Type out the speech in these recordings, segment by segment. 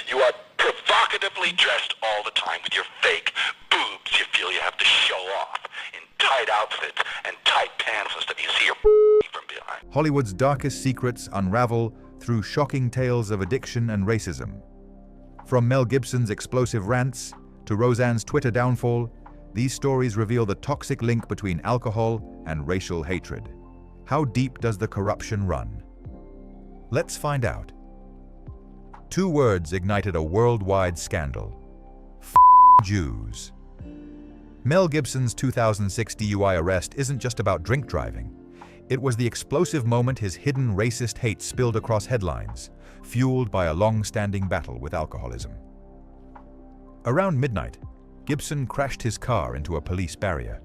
You are provocatively dressed all the time with your fake boobs you feel you have to show off, in tight outfits and tight pants and stuff. You see your from behind. Hollywood's darkest secrets unravel through shocking tales of addiction and racism. From Mel Gibson's explosive rants to Roseanne's Twitter downfall, these stories reveal the toxic link between alcohol and racial hatred. How deep does the corruption run? Let's find out. Two words ignited a worldwide scandal. Jews. Mel Gibson's 2006 DUI arrest isn't just about drink driving. It was the explosive moment his hidden racist hate spilled across headlines, fueled by a long-standing battle with alcoholism. Around midnight, Gibson crashed his car into a police barrier.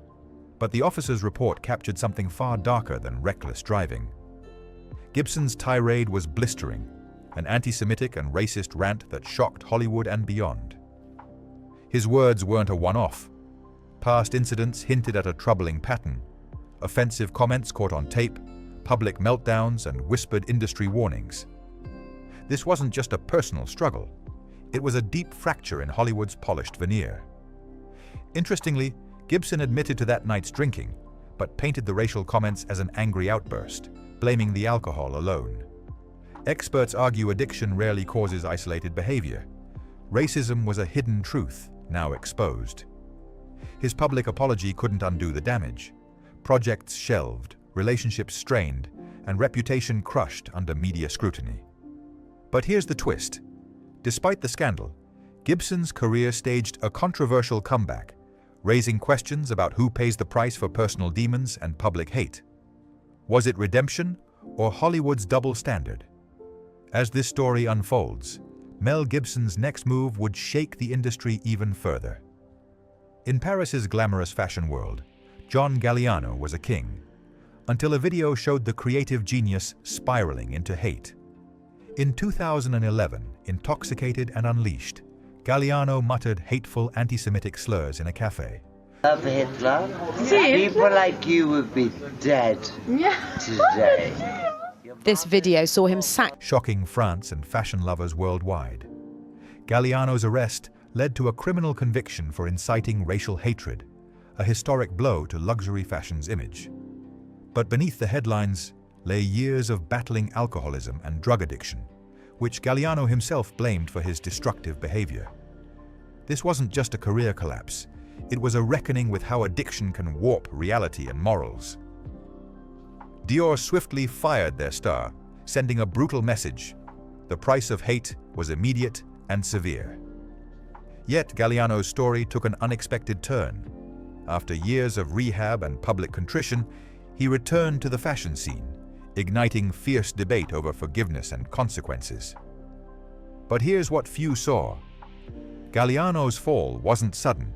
But the officer's report captured something far darker than reckless driving. Gibson's tirade was blistering, an anti-Semitic and racist rant that shocked Hollywood and beyond. His words weren't a one-off. Past incidents hinted at a troubling pattern. Offensive comments caught on tape, public meltdowns, and whispered industry warnings. This wasn't just a personal struggle. It was a deep fracture in Hollywood's polished veneer. Interestingly, Gibson admitted to that night's drinking, but painted the racial comments as an angry outburst, blaming the alcohol alone. Experts argue addiction rarely causes isolated behavior. Racism was a hidden truth, now exposed. His public apology couldn't undo the damage. Projects shelved, relationships strained, and reputation crushed under media scrutiny. But here's the twist. Despite the scandal, Gibson's career staged a controversial comeback, raising questions about who pays the price for personal demons and public hate. Was it redemption or Hollywood's double standard? As this story unfolds, Mel Gibson's next move would shake the industry even further. In Paris's glamorous fashion world, John Galliano was a king, until a video showed the creative genius spiraling into hate. In 2011, intoxicated and unleashed, Galliano muttered hateful anti-Semitic slurs in a cafe. Love Hitler. People like you would be dead today. This video saw him sacked, Shocking France and fashion lovers worldwide. Galliano's arrest led to a criminal conviction for inciting racial hatred, a historic blow to luxury fashion's image. But beneath the headlines lay years of battling alcoholism and drug addiction, which Galliano himself blamed for his destructive behavior. This wasn't just a career collapse, it was a reckoning with how addiction can warp reality and morals. Dior swiftly fired their star, sending a brutal message. The price of hate was immediate and severe. Yet Galliano's story took an unexpected turn. After years of rehab and public contrition, he returned to the fashion scene, igniting fierce debate over forgiveness and consequences. But here's what few saw. Galliano's fall wasn't sudden.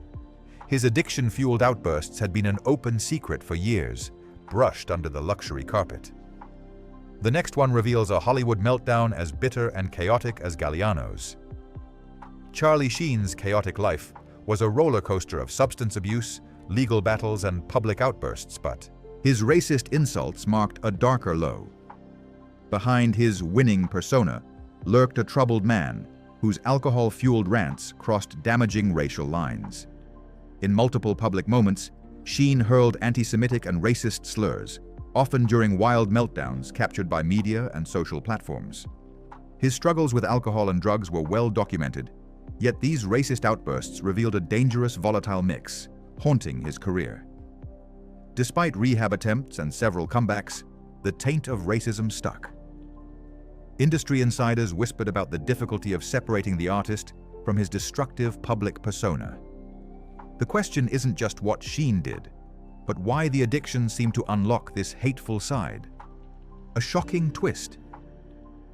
His addiction-fueled outbursts had been an open secret for years, brushed under the luxury carpet. The next one reveals a Hollywood meltdown as bitter and chaotic as Galliano's. Charlie Sheen's chaotic life was a roller coaster of substance abuse, legal battles, and public outbursts, but his racist insults marked a darker low. Behind his winning persona lurked a troubled man whose alcohol-fueled rants crossed damaging racial lines. In multiple public moments, Sheen hurled anti-Semitic and racist slurs, often during wild meltdowns captured by media and social platforms. His struggles with alcohol and drugs were well documented, yet these racist outbursts revealed a dangerous, volatile mix, haunting his career. Despite rehab attempts and several comebacks, the taint of racism stuck. Industry insiders whispered about the difficulty of separating the artist from his destructive public persona. The question isn't just what Sheen did, but why the addiction seemed to unlock this hateful side. A shocking twist.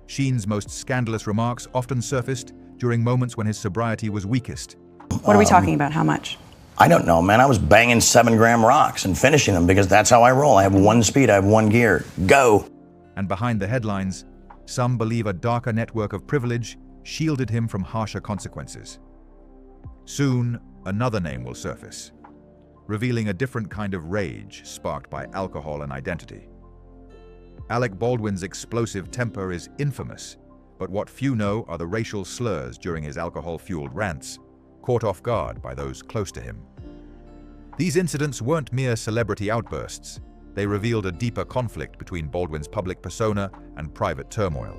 Sheen's most scandalous remarks often surfaced during moments when his sobriety was weakest. What are we talking about? How much? I don't know, man. I was banging 7-gram rocks and finishing them because that's how I roll. I have one speed, I have one gear. Go! And behind the headlines, some believe a darker network of privilege shielded him from harsher consequences. Soon, another name will surface, revealing a different kind of rage sparked by alcohol and identity. Alec Baldwin's explosive temper is infamous, But what few know are the racial slurs during his alcohol-fueled rants, caught off guard by those close to him. These incidents weren't mere celebrity outbursts. They revealed a deeper conflict between Baldwin's public persona and private turmoil.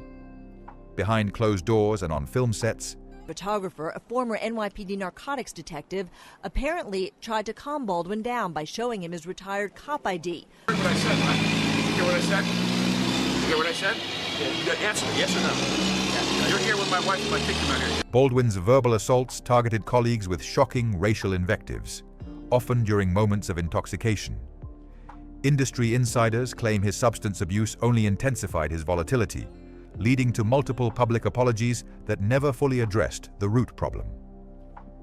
Behind closed doors and on film sets, photographer, a former NYPD narcotics detective, apparently tried to calm Baldwin down by showing him his retired cop ID. What I said, right? You hear what I said? You hear what I said? Yeah, answer me, yes or no? You're here with my wife, I think you're not here. Baldwin's verbal assaults targeted colleagues with shocking racial invectives, often during moments of intoxication. Industry insiders claim his substance abuse only intensified his volatility, leading to multiple public apologies that never fully addressed the root problem.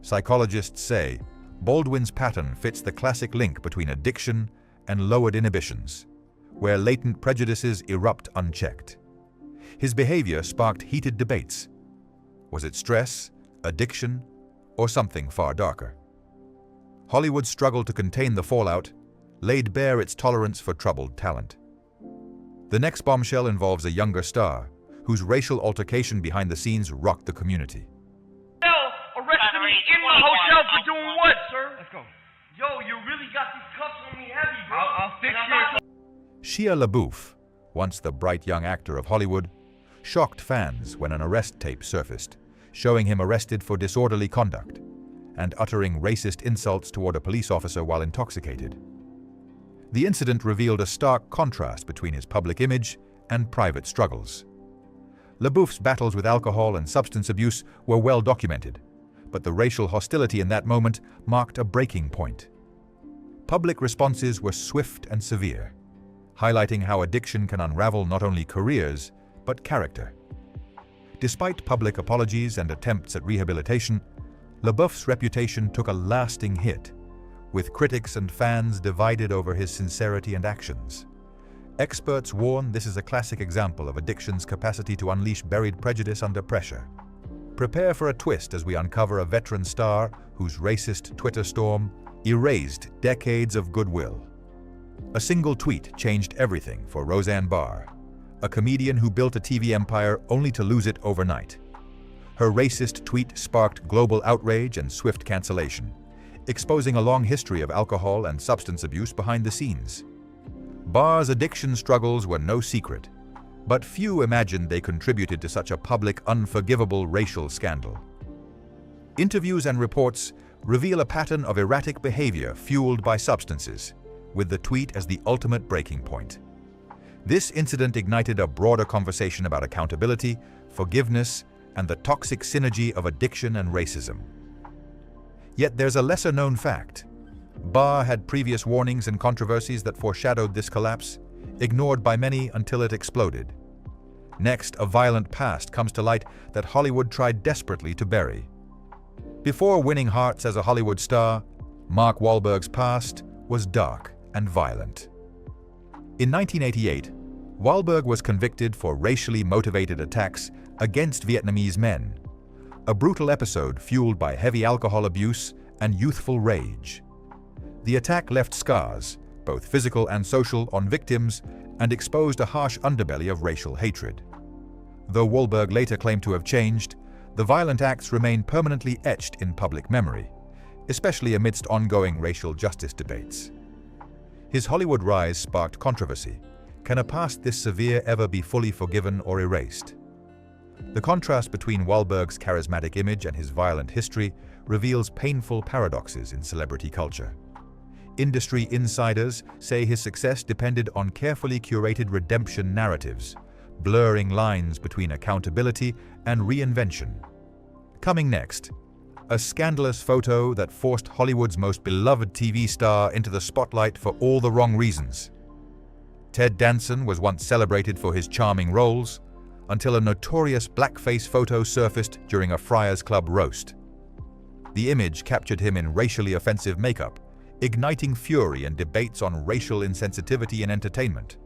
Psychologists say Baldwin's pattern fits the classic link between addiction and lowered inhibitions, where latent prejudices erupt unchecked. His behavior sparked heated debates. Was it stress, addiction, or something far darker? Hollywood's struggle to contain the fallout laid bare its tolerance for troubled talent. The next bombshell involves a younger star, whose racial altercation behind the scenes rocked the community. Arrested me in my hotel for doing what, sir? Let's go. Yo, you really got these cuffs on me heavy, bro. I'll fix you. Shia LaBeouf, once the bright young actor of Hollywood, shocked fans when an arrest tape surfaced, showing him arrested for disorderly conduct and uttering racist insults toward a police officer while intoxicated. The incident revealed a stark contrast between his public image and private struggles. LaBeouf's battles with alcohol and substance abuse were well documented, but the racial hostility in that moment marked a breaking point. Public responses were swift and severe, highlighting how addiction can unravel not only careers, but character. Despite public apologies and attempts at rehabilitation, LaBeouf's reputation took a lasting hit, with critics and fans divided over his sincerity and actions. Experts warn this is a classic example of addiction's capacity to unleash buried prejudice under pressure. Prepare for a twist as we uncover a veteran star whose racist Twitter storm erased decades of goodwill. A single tweet changed everything for Roseanne Barr, a comedian who built a TV empire only to lose it overnight. Her racist tweet sparked global outrage and swift cancellation, exposing a long history of alcohol and substance abuse behind the scenes. Barr's addiction struggles were no secret, but few imagined they contributed to such a public, unforgivable racial scandal. Interviews and reports reveal a pattern of erratic behavior fueled by substances, with the tweet as the ultimate breaking point. This incident ignited a broader conversation about accountability, forgiveness, and the toxic synergy of addiction and racism. Yet there's a lesser-known fact. Barr had previous warnings and controversies that foreshadowed this collapse, ignored by many until it exploded. Next, a violent past comes to light that Hollywood tried desperately to bury. Before winning hearts as a Hollywood star, Mark Wahlberg's past was dark and violent. In 1988, Wahlberg was convicted for racially motivated attacks against Vietnamese men, a brutal episode fueled by heavy alcohol abuse and youthful rage. The attack left scars, both physical and social, on victims and exposed a harsh underbelly of racial hatred. Though Wahlberg later claimed to have changed, the violent acts remain permanently etched in public memory, especially amidst ongoing racial justice debates. His Hollywood rise sparked controversy. Can a past this severe ever be fully forgiven or erased? The contrast between Wahlberg's charismatic image and his violent history reveals painful paradoxes in celebrity culture. Industry insiders say his success depended on carefully curated redemption narratives, blurring lines between accountability and reinvention. Coming next, a scandalous photo that forced Hollywood's most beloved TV star into the spotlight for all the wrong reasons. Ted Danson was once celebrated for his charming roles, until a notorious blackface photo surfaced during a Friars Club roast. The image captured him in racially offensive makeup, igniting fury and debates on racial insensitivity in entertainment.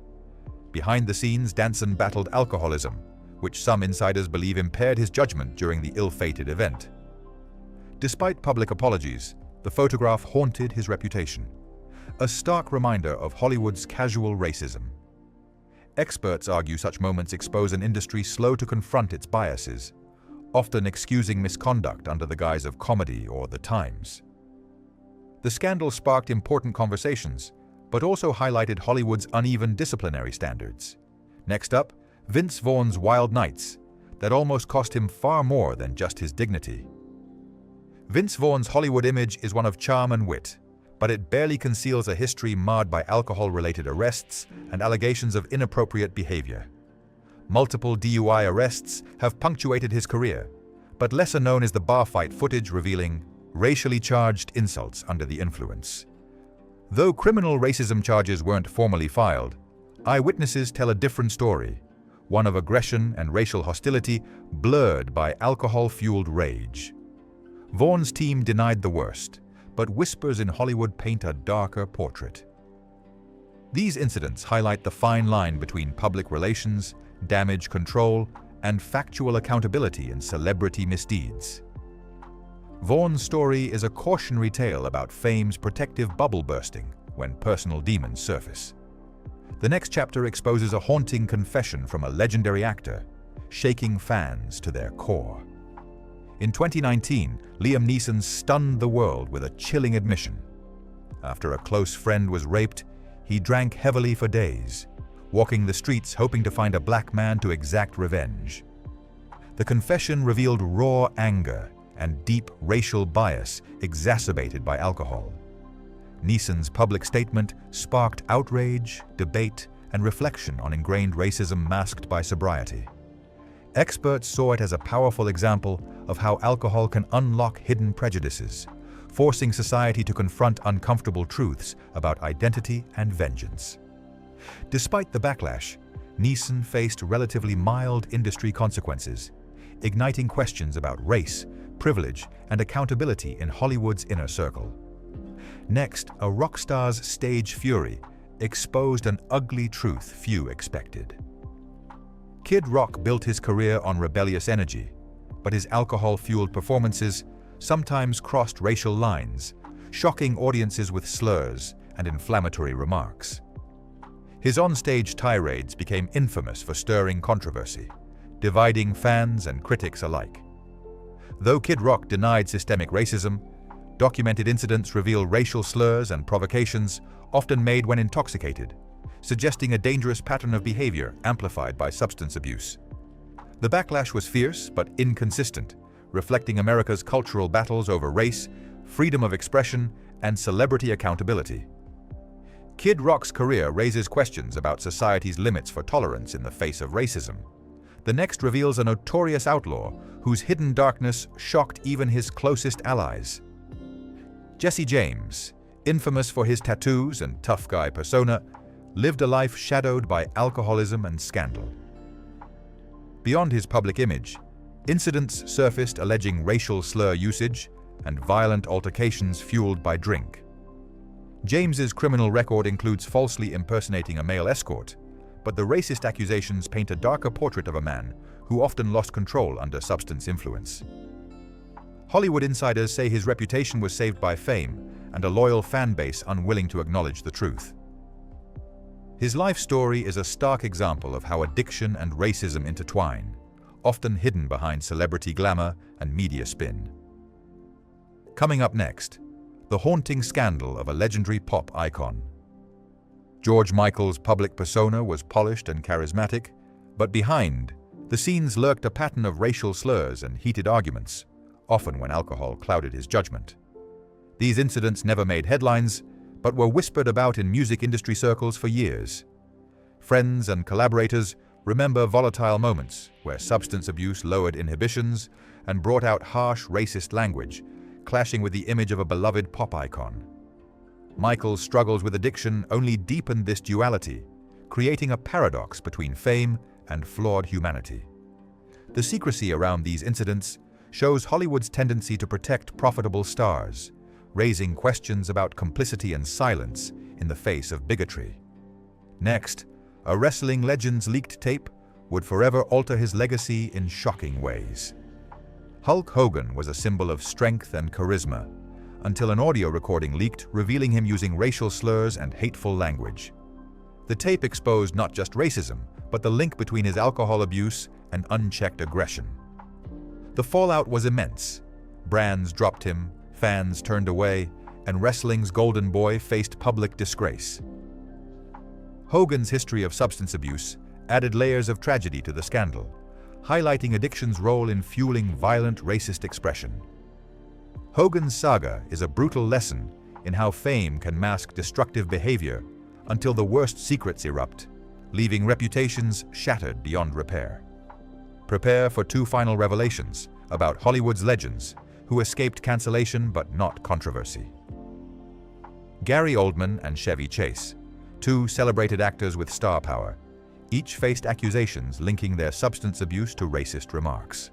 Behind the scenes, Danson battled alcoholism, which some insiders believe impaired his judgment during the ill-fated event. Despite public apologies, the photograph haunted his reputation, a stark reminder of Hollywood's casual racism. Experts argue such moments expose an industry slow to confront its biases, often excusing misconduct under the guise of comedy or the times. The scandal sparked important conversations, but also highlighted Hollywood's uneven disciplinary standards. Next up, Vince Vaughn's Wild Nights, that almost cost him far more than just his dignity. Vince Vaughn's Hollywood image is one of charm and wit, but it barely conceals a history marred by alcohol-related arrests and allegations of inappropriate behavior. Multiple DUI arrests have punctuated his career, but lesser known is the bar fight footage revealing racially charged insults under the influence. Though criminal racism charges weren't formally filed, eyewitnesses tell a different story, one of aggression and racial hostility blurred by alcohol-fueled rage. Vaughn's team denied the worst, but whispers in Hollywood paint a darker portrait. These incidents highlight the fine line between public relations, damage control, and factual accountability in celebrity misdeeds. Vaughn's story is a cautionary tale about fame's protective bubble bursting when personal demons surface. The next chapter exposes a haunting confession from a legendary actor, shaking fans to their core. In 2019, Liam Neeson stunned the world with a chilling admission. After a close friend was raped, he drank heavily for days, walking the streets hoping to find a black man to exact revenge. The confession revealed raw anger and deep racial bias exacerbated by alcohol. Neeson's public statement sparked outrage, debate, and reflection on ingrained racism masked by sobriety. Experts saw it as a powerful example of how alcohol can unlock hidden prejudices, forcing society to confront uncomfortable truths about identity and vengeance. Despite the backlash, Neeson faced relatively mild industry consequences, igniting questions about race, privilege, and accountability in Hollywood's inner circle. Next, a rock star's stage fury exposed an ugly truth few expected. Kid Rock built his career on rebellious energy, but his alcohol-fueled performances sometimes crossed racial lines, shocking audiences with slurs and inflammatory remarks. His on-stage tirades became infamous for stirring controversy, dividing fans and critics alike. Though Kid Rock denied systemic racism, documented incidents reveal racial slurs and provocations often made when intoxicated, suggesting a dangerous pattern of behavior amplified by substance abuse. The backlash was fierce but inconsistent, reflecting America's cultural battles over race, freedom of expression, and celebrity accountability. Kid Rock's career raises questions about society's limits for tolerance in the face of racism. The next reveals a notorious outlaw whose hidden darkness shocked even his closest allies. Jesse James, infamous for his tattoos and tough guy persona, lived a life shadowed by alcoholism and scandal. Beyond his public image, incidents surfaced alleging racial slur usage and violent altercations fueled by drink. James's criminal record includes falsely impersonating a male escort, but the racist accusations paint a darker portrait of a man who often lost control under substance influence. Hollywood insiders say his reputation was saved by fame and a loyal fan base unwilling to acknowledge the truth. His life story is a stark example of how addiction and racism intertwine, often hidden behind celebrity glamour and media spin. Coming up next, the haunting scandal of a legendary pop icon. George Michael's public persona was polished and charismatic, but behind the scenes lurked a pattern of racial slurs and heated arguments, often when alcohol clouded his judgment. These incidents never made headlines, but were whispered about in music industry circles for years. Friends and collaborators remember volatile moments where substance abuse lowered inhibitions and brought out harsh racist language, clashing with the image of a beloved pop icon. Michael's struggles with addiction only deepened this duality, creating a paradox between fame and flawed humanity. The secrecy around these incidents shows Hollywood's tendency to protect profitable stars, raising questions about complicity and silence in the face of bigotry. Next, a wrestling legend's leaked tape would forever alter his legacy in shocking ways. Hulk Hogan was a symbol of strength and charisma, until an audio recording leaked revealing him using racial slurs and hateful language. The tape exposed not just racism, but the link between his alcohol abuse and unchecked aggression. The fallout was immense. Brands dropped him, fans turned away, and wrestling's golden boy faced public disgrace. Hogan's history of substance abuse added layers of tragedy to the scandal, highlighting addiction's role in fueling violent racist expression. Hogan's saga is a brutal lesson in how fame can mask destructive behavior until the worst secrets erupt, leaving reputations shattered beyond repair. Prepare for 2 final revelations about Hollywood's legends who escaped cancellation but not controversy. Gary Oldman and Chevy Chase, 2 celebrated actors with star power, each faced accusations linking their substance abuse to racist remarks.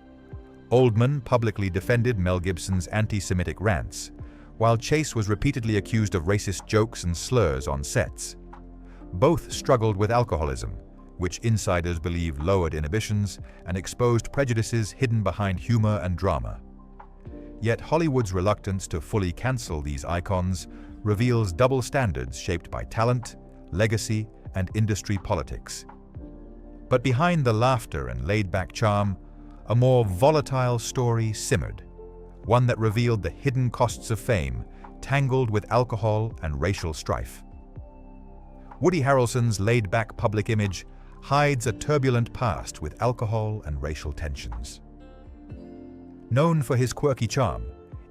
Oldman publicly defended Mel Gibson's anti-Semitic rants, while Chase was repeatedly accused of racist jokes and slurs on sets. Both struggled with alcoholism, which insiders believe lowered inhibitions and exposed prejudices hidden behind humor and drama. Yet Hollywood's reluctance to fully cancel these icons reveals double standards shaped by talent, legacy, and industry politics. But behind the laughter and laid-back charm, a more volatile story simmered, one that revealed the hidden costs of fame tangled with alcohol and racial strife. Woody Harrelson's laid-back public image hides a turbulent past with alcohol and racial tensions. Known for his quirky charm,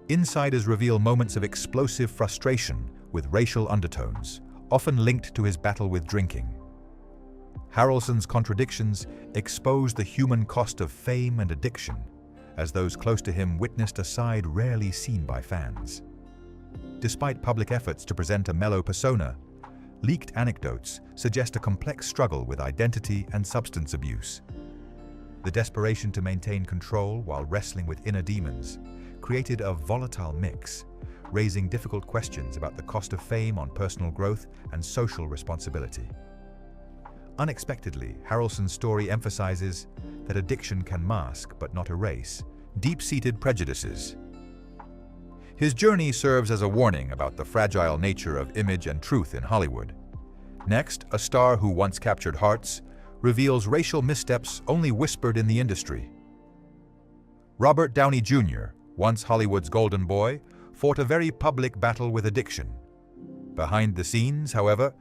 insiders reveal moments of explosive frustration with racial undertones, often linked to his battle with drinking. Harrelson's contradictions expose the human cost of fame and addiction, as those close to him witnessed a side rarely seen by fans. Despite public efforts to present a mellow persona, leaked anecdotes suggest a complex struggle with identity and substance abuse. The desperation to maintain control while wrestling with inner demons created a volatile mix, raising difficult questions about the cost of fame on personal growth and social responsibility. Unexpectedly, Harrelson's story emphasizes that addiction can mask, but not erase, deep-seated prejudices. His journey serves as a warning about the fragile nature of image and truth in Hollywood. Next, a star who once captured hearts reveals racial missteps only whispered in the industry. Robert Downey Jr., once Hollywood's golden boy, fought a very public battle with addiction. Behind the scenes, however,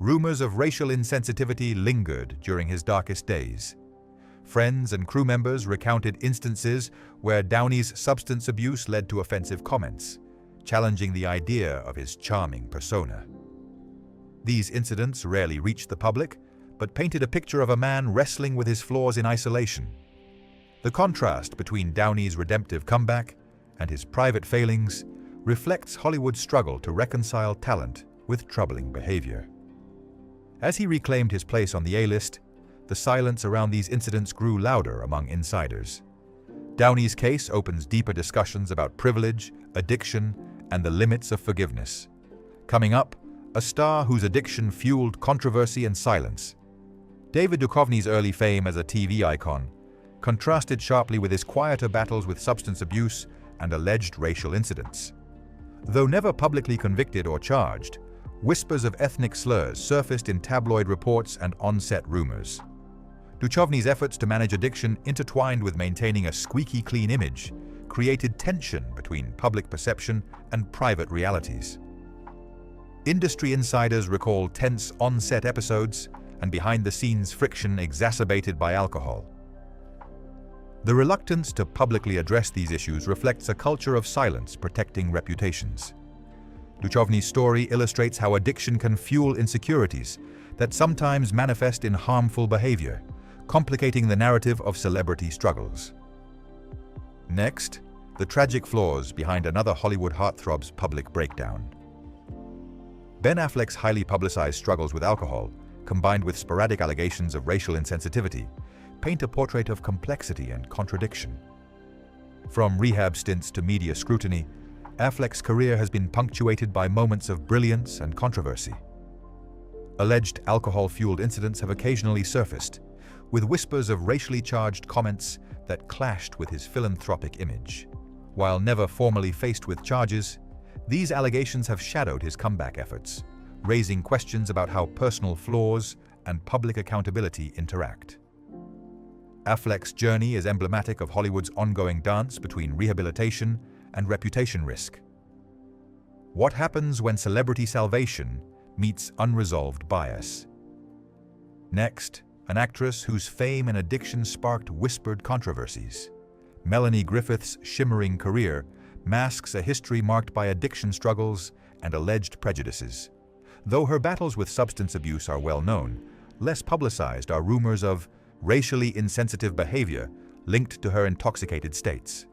rumors of racial insensitivity lingered during his darkest days. Friends and crew members recounted instances where Downey's substance abuse led to offensive comments, challenging the idea of his charming persona. These incidents rarely reached the public, but painted a picture of a man wrestling with his flaws in isolation. The contrast between Downey's redemptive comeback and his private failings reflects Hollywood's struggle to reconcile talent with troubling behavior. As he reclaimed his place on the A-list, the silence around these incidents grew louder among insiders. Downey's case opens deeper discussions about privilege, addiction, and the limits of forgiveness. Coming up, a star whose addiction fueled controversy and silence. David Duchovny's early fame as a TV icon contrasted sharply with his quieter battles with substance abuse and alleged racial incidents. Though never publicly convicted or charged, whispers of ethnic slurs surfaced in tabloid reports and on-set rumors. Duchovny's efforts to manage addiction, intertwined with maintaining a squeaky clean image, created tension between public perception and private realities. Industry insiders recall tense on-set episodes and behind-the-scenes friction exacerbated by alcohol. The reluctance to publicly address these issues reflects a culture of silence protecting reputations. Duchovny's story illustrates how addiction can fuel insecurities that sometimes manifest in harmful behavior, complicating the narrative of celebrity struggles. Next, the tragic flaws behind another Hollywood heartthrob's public breakdown. Ben Affleck's highly publicized struggles with alcohol, combined with sporadic allegations of racial insensitivity, paint a portrait of complexity and contradiction. From rehab stints to media scrutiny, Affleck's career has been punctuated by moments of brilliance and controversy. Alleged alcohol-fueled incidents have occasionally surfaced, with whispers of racially charged comments that clashed with his philanthropic image. While never formally faced with charges, these allegations have shadowed his comeback efforts, raising questions about how personal flaws and public accountability interact. Affleck's journey is emblematic of Hollywood's ongoing dance between rehabilitation and reputation risk. What happens when celebrity salvation meets unresolved bias? Next, an actress whose fame and addiction sparked whispered controversies. Melanie Griffith's shimmering career masks a history marked by addiction struggles and alleged prejudices. Though her battles with substance abuse are well known, less publicized are rumors of racially insensitive behavior linked to her intoxicated states.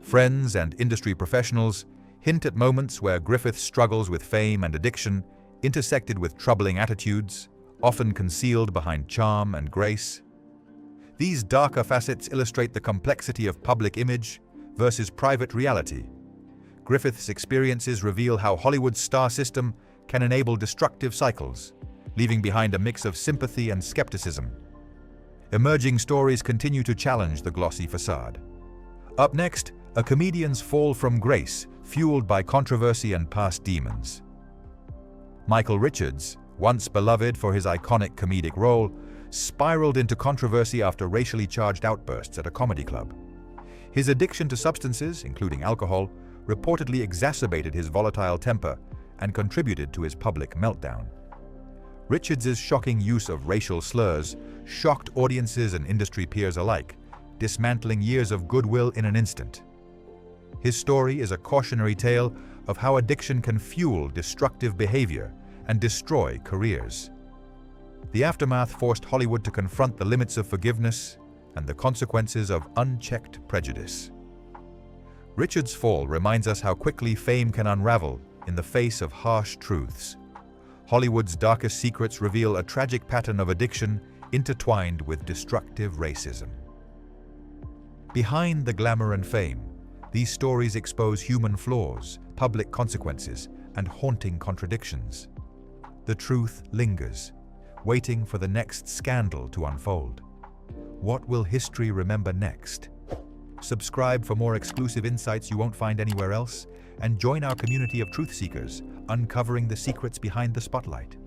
Friends and industry professionals hint at moments where Griffith's struggles with fame and addiction intersected with troubling attitudes, often concealed behind charm and grace. These darker facets illustrate the complexity of public image versus private reality. Griffith's experiences reveal how Hollywood's star system can enable destructive cycles, leaving behind a mix of sympathy and skepticism. Emerging stories continue to challenge the glossy facade. Up next, a comedian's fall from grace, fueled by controversy and past demons. Michael Richards, once beloved for his iconic comedic role, spiraled into controversy after racially charged outbursts at a comedy club. His addiction to substances, including alcohol, reportedly exacerbated his volatile temper and contributed to his public meltdown. Richards's shocking use of racial slurs shocked audiences and industry peers alike, dismantling years of goodwill in an instant. His story is a cautionary tale of how addiction can fuel destructive behavior and destroy careers. The aftermath forced Hollywood to confront the limits of forgiveness and the consequences of unchecked prejudice. Richards' fall reminds us how quickly fame can unravel in the face of harsh truths. Hollywood's darkest secrets reveal a tragic pattern of addiction intertwined with destructive racism. Behind the glamour and fame, these stories expose human flaws, public consequences, and haunting contradictions. The truth lingers, waiting for the next scandal to unfold. What will history remember next? Subscribe for more exclusive insights you won't find anywhere else, and join our community of truth seekers, uncovering the secrets behind the spotlight.